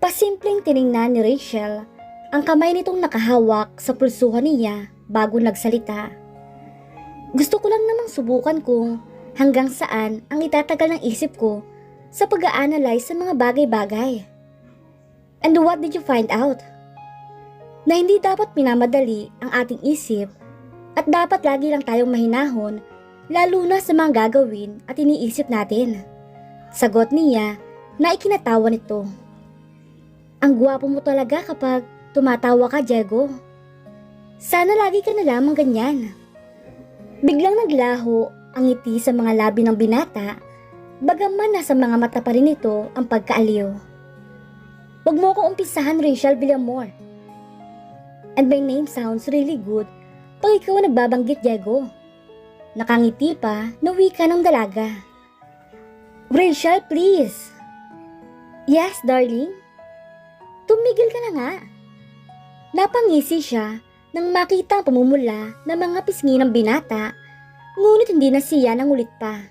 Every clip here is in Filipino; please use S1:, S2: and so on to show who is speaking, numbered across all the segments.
S1: Pasimpleng tiningnan ni Rachel ang kamay nitong nakahawak sa pulsuhan niya bago nagsalita. Gusto ko lang namang subukan kung hanggang saan ang itatagal ng isip ko sa pag-a-analyze sa mga bagay-bagay. And what did you find out? Na hindi dapat minamadali ang ating isip at dapat lagi lang tayong mahinahon lalo na sa mga gagawin at iniisip natin. Sagot niya na ikinatawa nito. Ang gwapo mo talaga kapag tumatawa ka, Diego. Sana lagi ka na lamang ganyan. Biglang naglaho ang ngiti sa mga labi ng binata, bagaman nasa mga mata pa rin ito ang pagkaaliw. Huwag mo akong umpisahan, Rachel Villamor. And my name sounds really good pag ikaw nagbabanggit, Diego. Nakangiti pa na wika ng dalaga. Rachel, please. Yes, darling. Tumigil ka na nga. Napangisi siya nang makita ang pamumula ng mga pisngi ng binata, ngunit hindi na siya nangulit pa.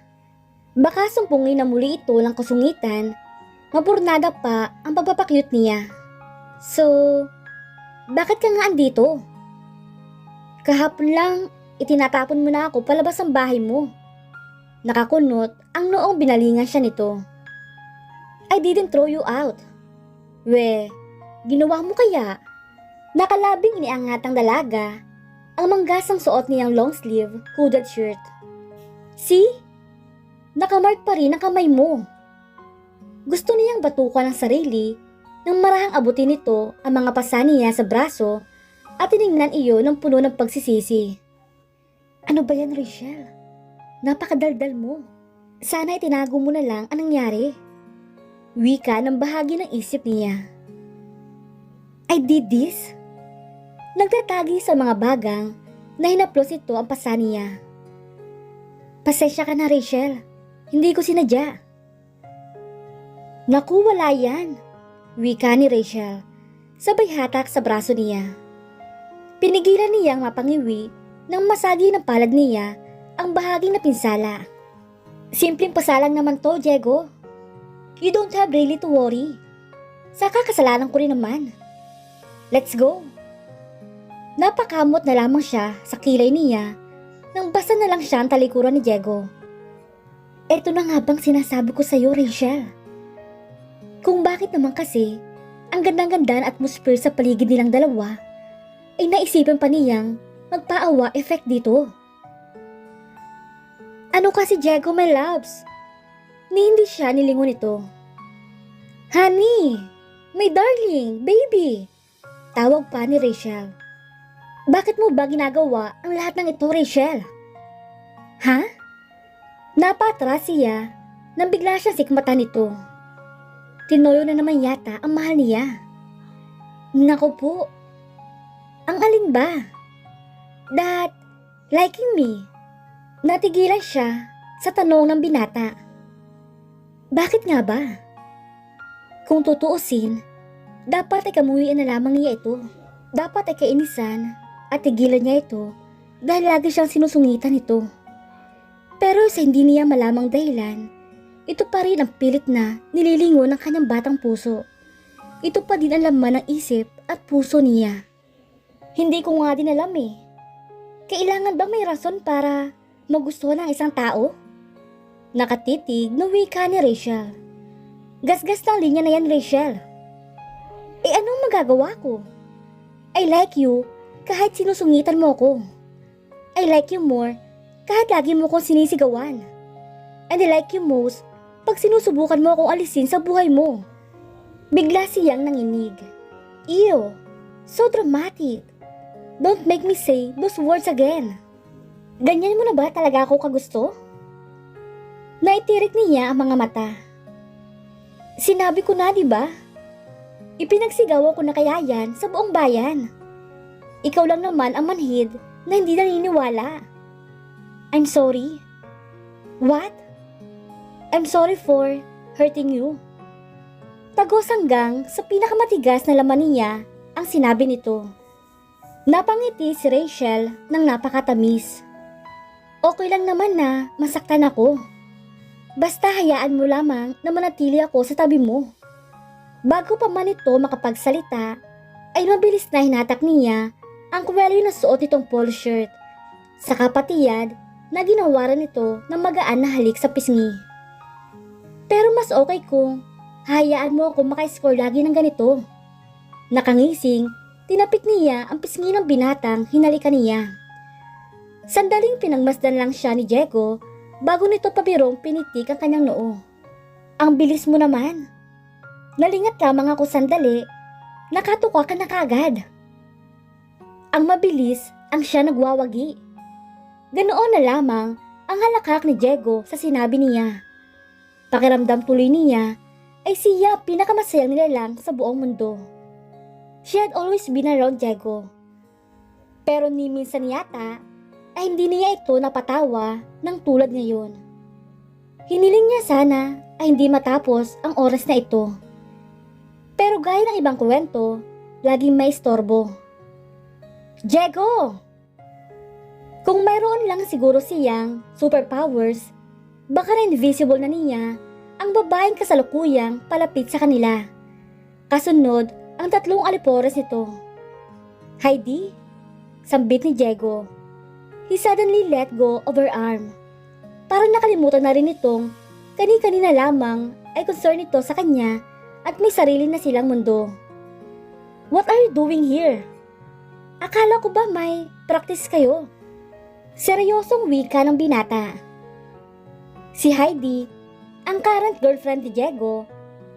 S1: Baka sumpungin na muli ito ng kasungitan, mapurnada pa ang pagpapakyut niya. So, bakit ka nga andito? Kahapon lang, itinatapon mo na ako palabas ng bahay mo. Nakakunot ang noong binalingan siya nito. I didn't throw you out. We, ginawa mo kaya? Nakalabing iniangat ang dalaga ang manggasang suot niyang long sleeve hooded shirt. See? Nakamark pa rin ang kamay mo. Gusto niyang batukan ang sarili nang marahang abutin nito ang mga pasa niya sa braso at tiningnan iyon ng puno ng pagsisisi. Ano ba yan, Rachel? Napakadaldal mo. Sana itinago mo na lang ang nangyari. Wika ng bahagi ng isip niya. I did this? Nagtatagi sa mga bagang na hinaplos ito ang pasa niya. Pasensya ka na, Rachel. Hindi ko sinadya. Naku, wala yan. Wika ni Rachel, sabay hatak sa braso niya. Pinigilan niyang mapangiwi nang masagi ng palad niya ang bahaging na pinsala. Simpleng pasalang naman to, Diego. You don't have really to worry. Saka kasalanan ko rin naman. Let's go. Napakamot na lamang siya sa kilay niya nang basa na lang siya ang talikuran ni Diego. Eto na nga bang sinasabi ko sa iyo, Rachel? Kung bakit naman kasi ang gandang-ganda na atmosphere sa paligid nilang dalawa ay naisipan pa niyang magpaawa effect dito. Ano kasi, Diego, my loves? Ni hindi siya nilingon ito. Honey, my darling, baby, tawag pa ni Rachel. Bakit mo ba ginagawa ang lahat ng ito, Rachel? Ha? Napatras siya nang bigla siya sikmatan nito. Tinoyo na naman yata ang mahal niya. Naku po. Ang alin ba? That liking me. Natigilan siya sa tanong ng binata. Bakit nga ba? Kung tutuusin, dapat ay kamuhian na lamang niya ito. Dapat ay kainisan at tigilan niya ito dahil lagi siyang sinusungitan ito. Pero sa hindi niya malamang dahilan, ito pa rin ang pilit na nililingon ng kanyang batang puso. Ito pa din ang laman ng isip at puso niya. Hindi ko nga din alam eh. Kailangan ba may rason para magustuhan ng isang tao? Nakatitig na wika ni Rachel. Gasgas ng linya na yan, Rachel. Eh anong magagawa ko? I like you kahit sinusungitan mo ko. I like you more kahit lagi mo kong sinisigawan. And I like you most pag sinusubukan mo akong alisin sa buhay mo. Bigla siyang nanginig. Ew, so dramatic. Don't make me say those words again. Ganyan mo na ba talaga ako kagusto? Naitirik niya ang mga mata. Sinabi ko na, di ba? Ipinagsigawan ko na kaya yan sa buong bayan. Ikaw lang naman ang manhid na hindi naniniwala. I'm sorry. What? I'm sorry for hurting you. Tagos hanggang sa pinakamatigas na laman niya ang sinabi nito. Napangiti si Rachel ng napakatamis. Okay lang naman na masaktan ako. Basta hayaan mo lamang na manatili ako sa tabi mo. Bago pa man ito makapagsalita, ay mabilis na hinatak niya ang kwelyo na suot nitong polo shirt sa kapatiyad na ginawaran nito ng magaan na halik sa pisngi. Pero mas okay kung hayaan mo ako maka-score lagi ng ganito. Nakangising, tinapik niya ang pisngi ng binatang hinalikan niya. Sandaling pinangmasdan lang siya ni Diego bago nito pabirong pinitik ang kanyang noo. Ang bilis mo naman. Nalingat lamang ako sandali, nakatuka ka na kagad. Ang mabilis ang siya nagwawagi. Ganoon na lamang ang halakak ni Diego sa sinabi niya. Pakiramdam tuloy niya ay siya pinakamasayang nilalang sa buong mundo. She had always been around Diego. Pero ni minsan yata ay hindi niya ito napatawa ng tulad ngayon. Hiniling niya sana ay hindi matapos ang oras na ito. Pero gaya ng ibang kwento, laging may istorbo. Diego! Kung mayroon lang siguro siyang superpowers, baka na invisible na niya ang babaeng kasalukuyang palapit sa kanila. Kasunod ang tatlong alipores nito. Heidi, sambit ni Diego. He suddenly let go of her arm. Parang nakalimutan na rin itong kani-kanina lamang ay concern nito sa kanya at may sarili na silang mundo. What are you doing here? Akala ko ba may practice kayo? Seryosong wika ng binata. Si Heidi, ang current girlfriend ni Diego,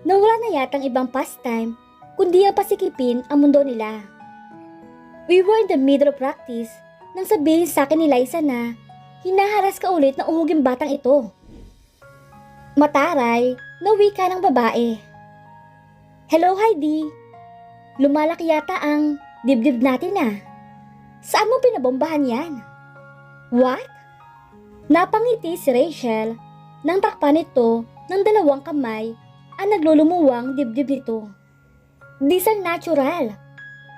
S1: na wala na yatang ibang pastime kundi ang pasikipin ang mundo nila. We were in the middle of practice nang sabihin sa akin ni Liza na hinaharas ka ulit ng uhuging batang ito. Mataray na wika ng babae. Hello Heidi, lumalaki yata ang dibdib natin ah. Saan mo pinabombahan yan? What? Napangiti si Rachel nang takpan ito ng dalawang kamay ang naglulumuwang dibdib nito. These are natural.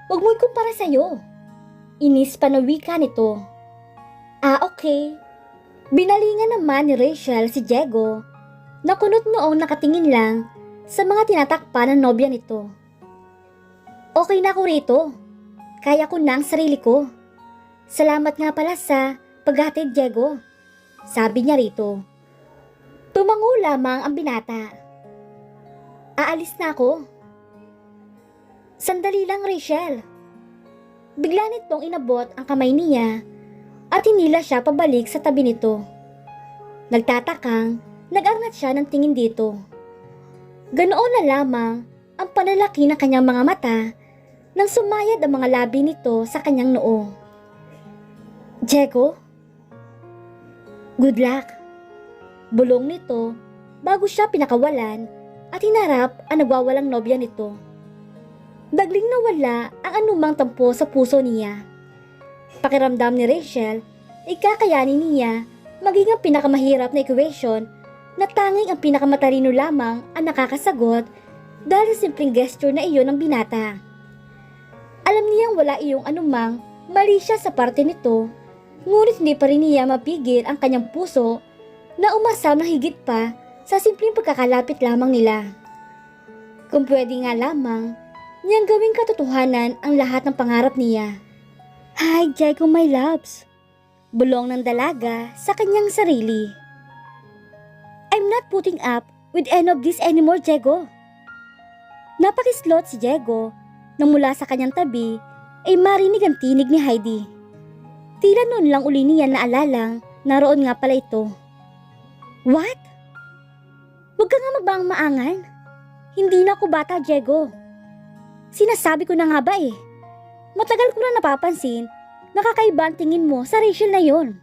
S1: Huwag mo ikumpara sa'yo. Inis pa na wika nito. Ah, okay. Binalingan naman ni Rachel si Diego na kunot noong nakatingin lang sa mga tinatakpan ng nobya nito. Okay na ako rito. Kaya ko na ang sarili ko. Salamat nga pala sa paghatid, Diego. Sabi niya rito. Tumango lamang ang binata. Aalis na ako. Sandali lang, Rachel. Bigla nitong inabot ang kamay niya at hinila siya pabalik sa tabi nito. Nagtatakang, nag-arnat siya ng tingin dito. Ganoon na lamang ang panlalaki ng kanyang mga mata nang sumayad ang mga labi nito sa kanyang noo. Diego? Good luck. Bulong nito bago siya pinakawalan at hinarap ang nagwawalang nobya nito. Dagling nawala ang anumang tampo sa puso niya. Pakiramdam ni Rachel, ikakayanin niya maging ang pinakamahirap na equation na tanging ang pinakamatalino lamang ang nakakasagot dahil sa simpleng gesture na iyon ng binata. Alam niyang wala iyong anumang mali siya sa parte nito, ngunit hindi pa rin niya mapigil ang kanyang puso na umasam na higit pa sa simpleng pagkakalapit lamang nila. Kung pwede nga lamang, niyang gawing katotohanan ang lahat ng pangarap niya. Hi, Diego, my loves. Bulong ng dalaga sa kanyang sarili. I'm not putting up with any of this anymore, Diego. Napakislot si Diego nang mula sa kanyang tabi ay marinig ang tinig ni Heidi. Tila noon lang uli niya naalalang naroon nga pala ito. What? Huwag ka nga magbang-maangan. Hindi na ako bata, Diego. Sinasabi ko na nga ba eh. Matagal ko na napapansin, nakakaiba ang tingin mo sa Rachel na yon.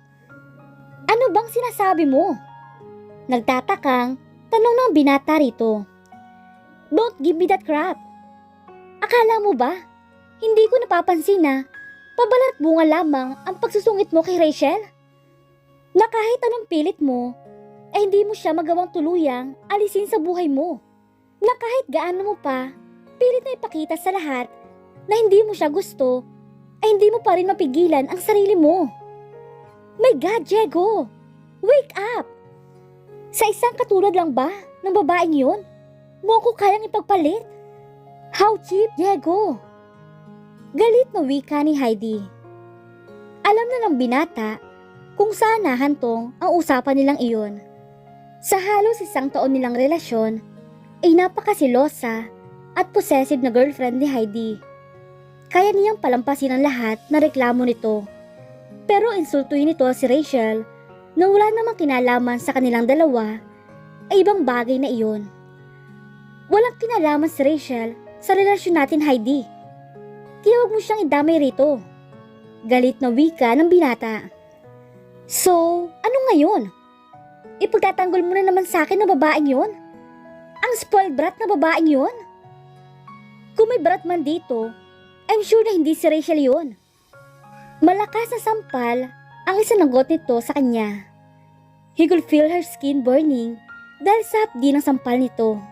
S1: Ano bang sinasabi mo? Nagtatakang tanong ng binata rito. Don't give me that crap. Akala mo ba, hindi ko napapansin na pabalat bunga lamang ang pagsusungit mo kay Rachel? Na kahit anong pilit mo, ay hindi mo siya magawang tuluyang alisin sa buhay mo. Na kahit gaano mo pa, pilit na ipakita sa lahat na hindi mo siya gusto, ay hindi mo pa rin mapigilan ang sarili mo. My God, Diego! Wake up! Sa isang katulad lang ba ng babaeng yun, mo ko kayang ipagpalit? How cheap, Diego! Galit na wika ni Heidi. Alam na ng binata kung saan nahantong ang usapan nilang iyon. Sa halos isang taon nilang relasyon, ay napakasilosa at possessive na girlfriend ni Heidi. Kaya niyang palampasin ang lahat na reklamo nito. Pero insultuin nito si Rachel na wala namang kinalaman sa kanilang dalawa ay ibang bagay na iyon. Walang kinalaman si Rachel sa relasyon natin, Heidi. Kaya huwag mo siyang idamay rito. Galit na wika ng binata. So, ano ngayon? Ipagtatanggol mo na naman sa akin na babaeng yon? Ang spoiled brat na babaeng yon? Kung may brat man dito, I'm sure na hindi si Rachel yon. Malakas na sampal ang isanagot nito sa kanya. He could feel her skin burning dahil sa hapdi ng sampal nito.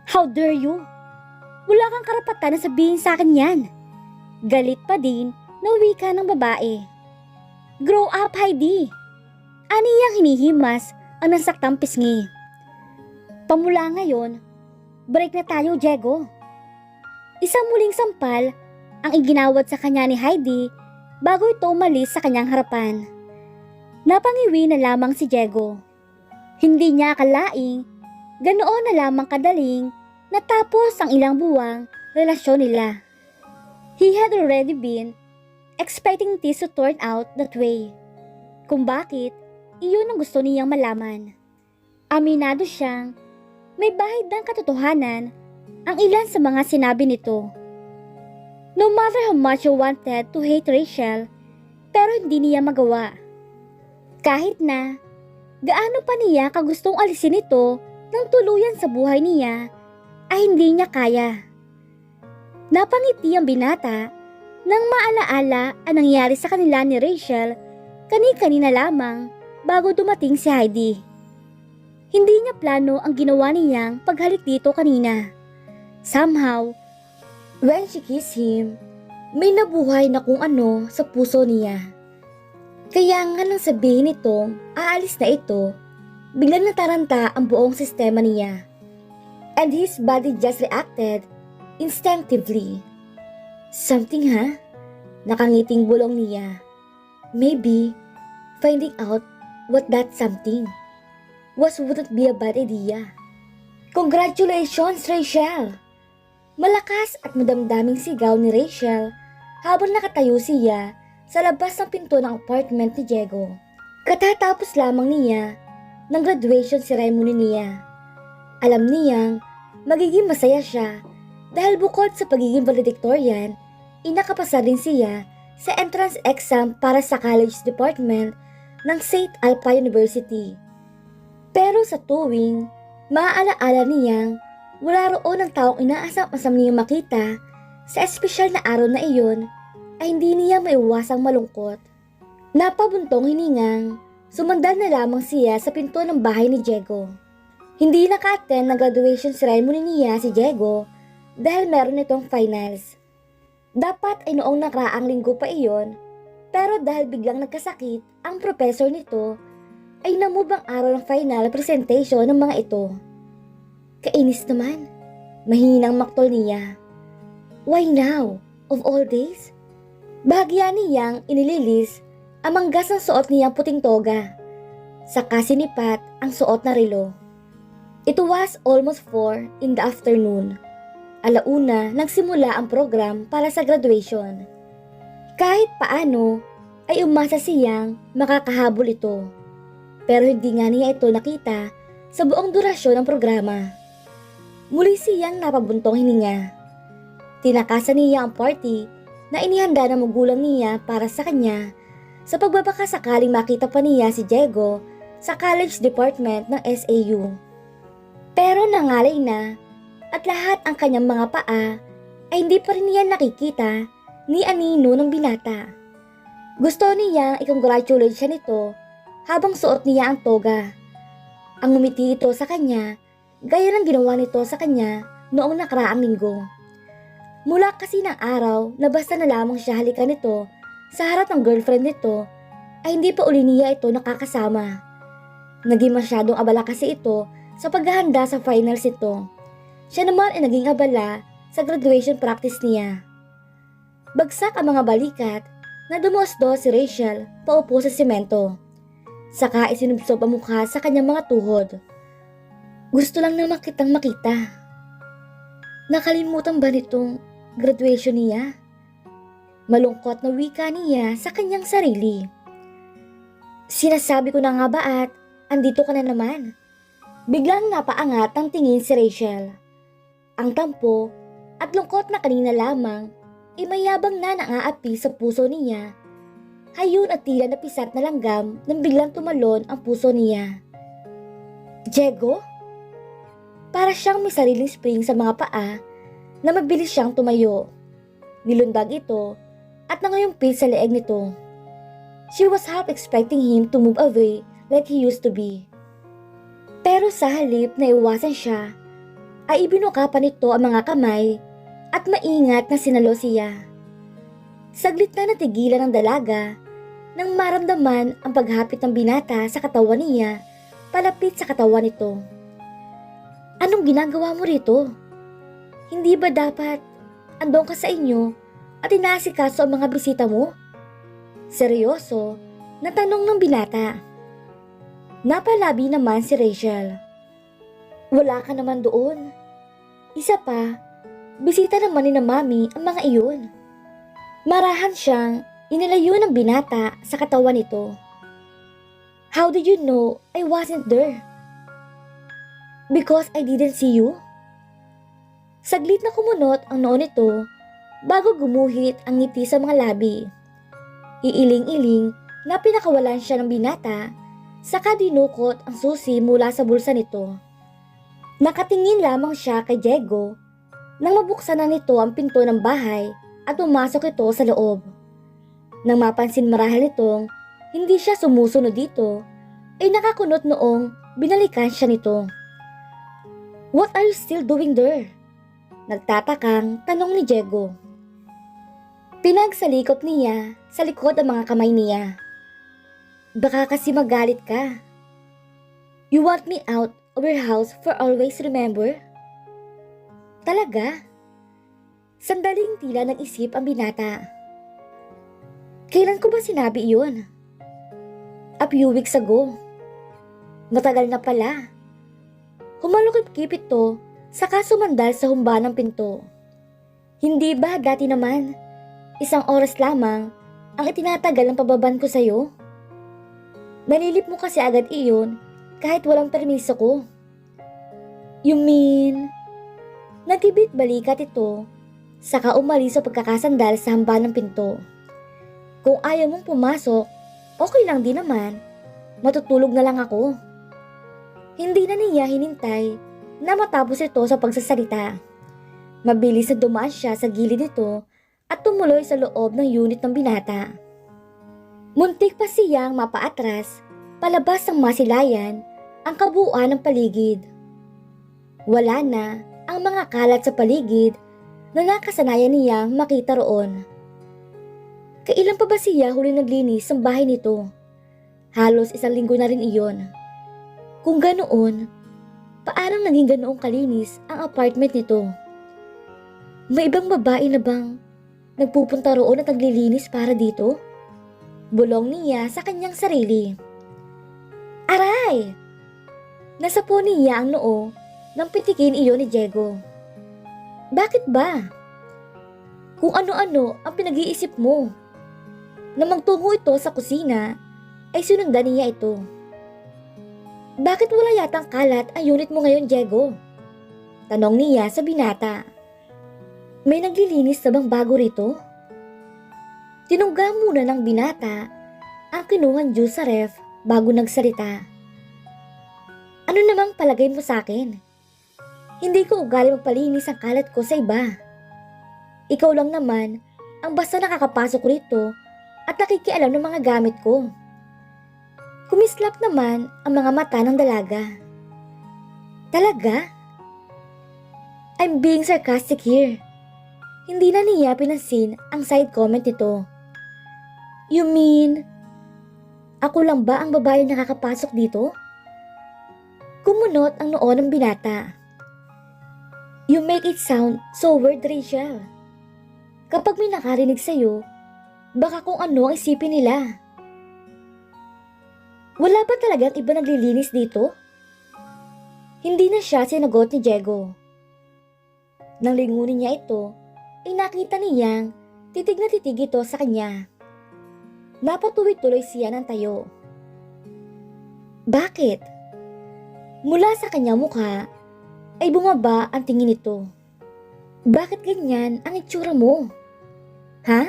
S1: How dare you? Wala kang karapatan na sabihin sa akin yan. Galit pa din na wika ng babae. Grow up, Heidi! Aniyang hinihimas ang nasaktang pisngi. Pamula ngayon, break na tayo, Diego. Isang muling sampal ang iginawad sa kanya ni Heidi bago ito umalis sa kanyang harapan. Napangiwi na lamang si Diego. Hindi niya akalaing ganoon na lamang kadaling natapos ang ilang buwang relasyon nila. He had already been expecting this to turn out that way. Kung bakit, iyon ang gusto niyang malaman. Aminado siyang may bahid ng katotohanan ang ilan sa mga sinabi nito. No matter how much he wanted to hate Rachel, pero hindi niya magawa. Kahit na gaano pa niya kagustong alisin ito ng tuluyan sa buhay niya, ay hindi niya kaya. Napangiti ang binata nang maalaala ang nangyari sa kanila ni Rachel kani-kanina lamang bago dumating si Heidi. Hindi niya plano ang ginawa niyang paghalik dito kanina. Somehow, when she kissed him, may nabuhay na kung ano sa puso niya. Kaya nga nang sabihin nitong aalis na ito, biglang nataranta ang buong sistema niya. And his body just reacted instinctively. Something, ha? Nakangiting bulong niya. Maybe, finding out what that something wouldn't be a bad idea. Congratulations, Rachel! Malakas at madamdaming sigaw ni Rachel habang nakatayo siya sa labas ng pinto ng apartment ni Diego. Katatapos lamang niya ng graduation ceremony niya. Alam niyang magiging masaya siya dahil bukod sa pagiging valedictorian, inakapasa din siya sa entrance exam para sa college department ng St. Alpha University. Pero sa tuwing, maaalaala niyang wala roon ang taong inaasam-asam niyang makita sa espesyal na araw na iyon ay hindi niya maiwasang malungkot. Napabuntong hiningang, sumandal na lamang siya sa pinto ng bahay ni Diego. Hindi naka-attend ng graduation ceremony niya si Diego dahil meron itong finals. Dapat ay noong nakaraang linggo pa iyon, pero dahil biglang nagkasakit ang professor nito, ay namubang araw ng final presentation ng mga ito. Kainis naman, mahinang maktol niya. Why now, of all days? Bahagya niyang inililis ang manggas ng suot niyang puting toga. Saka sinipat ang suot na relo. It was almost 4 in the afternoon. Alauna nagsimula ang program para sa graduation. Kahit paano ay umasa siyang makakahabol ito. Pero hindi nga niya ito nakita sa buong durasyon ng programa. Muli siyang napabuntong hininga. Tinakasan niya ang party na inihanda ng magulang niya para sa kanya sa pagbabaka sakaling makita pa niya si Diego sa college department ng SAU. Pero nangalay na at lahat ang kanyang mga paa ay hindi pa rin niya nakikita ni anino ng binata. Gusto niyang i-congratulate siya nito habang suot niya ang toga. Ang ngumiti ito sa kanya gaya ng ginawa nito sa kanya noong nakaraang linggo. Mula kasi ng araw na basta na lamang siya halikan nito sa harap ng girlfriend nito ay hindi pa uli niya ito nakakasama. Naging masyadong abala kasi ito sa paghahanda sa finals ito. Siya naman ay naging abala sa graduation practice niya. Bagsak ang mga balikat na dumosdo si Rachel paupo sa semento. Saka isinubsob ang mukha sa kanyang mga tuhod. Gusto lang naman kitang makita. Nakalimutan ba nitong graduation niya? Malungkot na wika niya sa kanyang sarili. Sinasabi ko na nga ba at andito ka na naman? Biglang napaangat ang tingin si Rachel. Ang tampo at lungkot na kanina lamang mayabang na nangaapi sa puso niya. Hayun at tila napisat na langgam nang biglang tumalon ang puso niya. Diego? Para siyang may sariling spring sa mga paa na mabilis siyang tumayo. Nilundag ito at nangayumpit sa leeg nito. She was half expecting him to move away like he used to be. Pero sa halip na iwasan siya, ay ibinuka pa nito ang mga kamay at maingat na sinalo siya. Saglit na natigilan ang dalaga nang maramdaman ang paghapit ng binata sa katawan niya palapit sa katawan nito. Anong ginagawa mo rito? Hindi ba dapat andong ka sa inyo at inaasikaso ang mga bisita mo? Seryoso na tanong ng binata. Napalabi naman si Rachel. Wala ka naman doon. Isa pa, bisita naman ni na mami ang mga iyon. Marahan siyang inilayo ng binata sa katawan nito. How did you know I wasn't there? Because I didn't see you? Saglit na kumunot ang noo nito bago gumuhit ang ngiti sa mga labi. Iiling-iling na pinakawalan siya ng binata saka dinukot ang susi mula sa bulsa nito. Nakatingin lamang siya kay Diego nang mabuksan na nito ang pinto ng bahay at pumasok ito sa loob. Nang mapansin marahil nitong hindi siya sumusunod dito, ay nakakunot noong binalikan siya nito. What are you still doing there? Nagtatakang tanong ni Diego. Pinagsalikop niya sa likod ang mga kamay niya. Baka kasi magalit ka. You want me out of your house for always, remember? Talaga? Sandaling tila nag-isip ang binata. Kailan ko ba sinabi iyon? A few weeks ago. Matagal na pala. Humalukip-kip ito saka sumandal sa humba ng pinto. Hindi ba dati naman, 1 oras lamang ang itinatagal ng pababan ko sa'yo? Nalilip mo kasi agad iyon kahit walang permiso ko. You mean? Nagtibit balikat ito saka umalis sa pagkakasandal sa hamba ng pinto. Kung ayaw mong pumasok, okay lang din naman. Matutulog na lang ako. Hindi na niya hinintay na matapos ito sa pagsasalita. Mabilis na dumaan siya sa gilid nito at tumuloy sa loob ng unit ng binata. Muntik pa siyang mapaatras, palabas ng masilayan ang kabuuan ng paligid. Wala na ang mga kalat sa paligid na nakasanayan niyang makita roon. Kailan pa ba siya huli naglinis ng bahay nito? Halos 1 linggo na rin iyon. Kung ganoon, paano naging ganoong kalinis ang apartment nito? May ibang babae na bang nagpupunta roon at naglilinis para dito? Bulong niya sa kanyang sarili. Aray! Nasapo niya ang noo nang pitikin iyon ni Diego. Bakit ba? Kung ano-ano ang pinag-iisip mo. Nang magtungo ito sa kusina, ay sinundan niya ito. Bakit wala yatang kalat ang unit mo ngayon, Diego? Tanong niya sa binata. May naglilinis na bang bago rito? Tinungga muna ng binata ang kinuhang juice sa ref bago nagsalita. Ano namang palagay mo sa akin? Hindi ko ugali magpalinis ang kalat ko sa iba. Ikaw lang naman ang basta nakakapasok rito at nakikialam ng mga gamit ko. Kumislap naman ang mga mata ng dalaga. Talaga? I'm being sarcastic here. Hindi na niya pinansin ang side comment nito. You mean, ako lang ba ang babae nakakapasok dito? Kumunot ang noo ng binata. You make it sound so weird, Rachel. Kapag may nakarinig sa'yo, baka kung ano ang isipin nila. Wala ba talagang iba naglilinis dito? Hindi na siya sinagot ni Diego. Nang lingunin niya ito, ay nakita niyang titig na titig ito sa kanya. Napatuloy tuloy siya ng tayo. Bakit? Mula sa kanyang mukha ay bumaba ang tingin nito. Bakit ganyan ang itsura mo? Ha?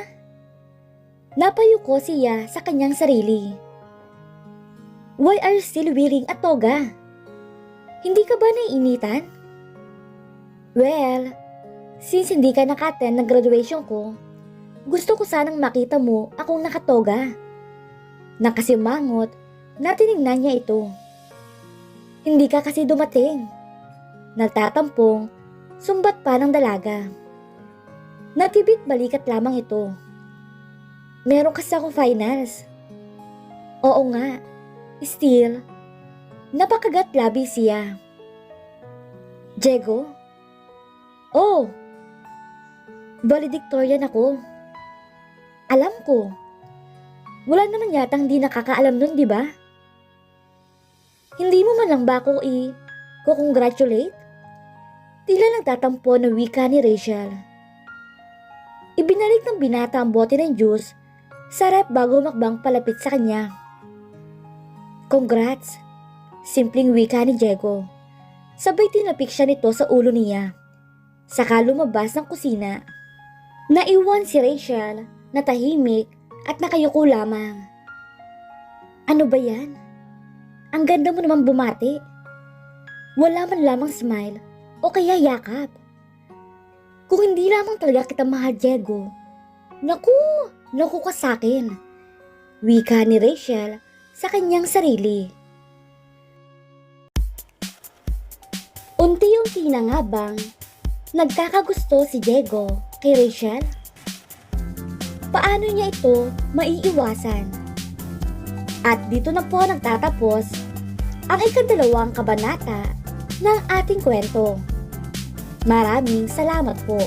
S1: Napayuko siya sa kanyang sarili. Why are you still wearing a toga? Hindi ka ba naiinitan? Well, since hindi ka naka-attend ng graduation ko, gusto ko sanang makita mo akong nakatoga. Nakasimangot na tinignan niya ito. Hindi ka kasi dumating. Nagtatampong, sumbat pa ng dalaga. Natibit balikat lamang ito. Meron kasi ako finals. Oo nga, still, napakagat labi siya. Diego? Oh, valedictorian ako. Alam ko. Wala naman yatang di nakakaalam nun, di ba? Hindi mo man lang ba ako i-congratulate? Tila nagtatampo na wika ni Rachel. Ibinalik ng binata ang bote ng juice sa rep bago makbang palapit sa kanya. Congrats! Simpleng wika ni Diego. Sabay tinapik siya nito sa ulo niya. Saka lumabas ng kusina. Naiwan si Rachel na tahimik at nakayuko lamang. Ano ba yan? Ang ganda mo naman bumati. Wala man lamang smile o kaya yakap. Kung hindi lamang talaga kita mahal, Diego, naku ka sa'kin. Wika ni Rachel sa kanyang sarili. Unti-unti na nga bang nagkakagusto si Diego kay Rachel? Paano niya ito maiiwasan? At dito na po nagtatapos ang ika-2 kabanata ng ating kwento. Maraming salamat po.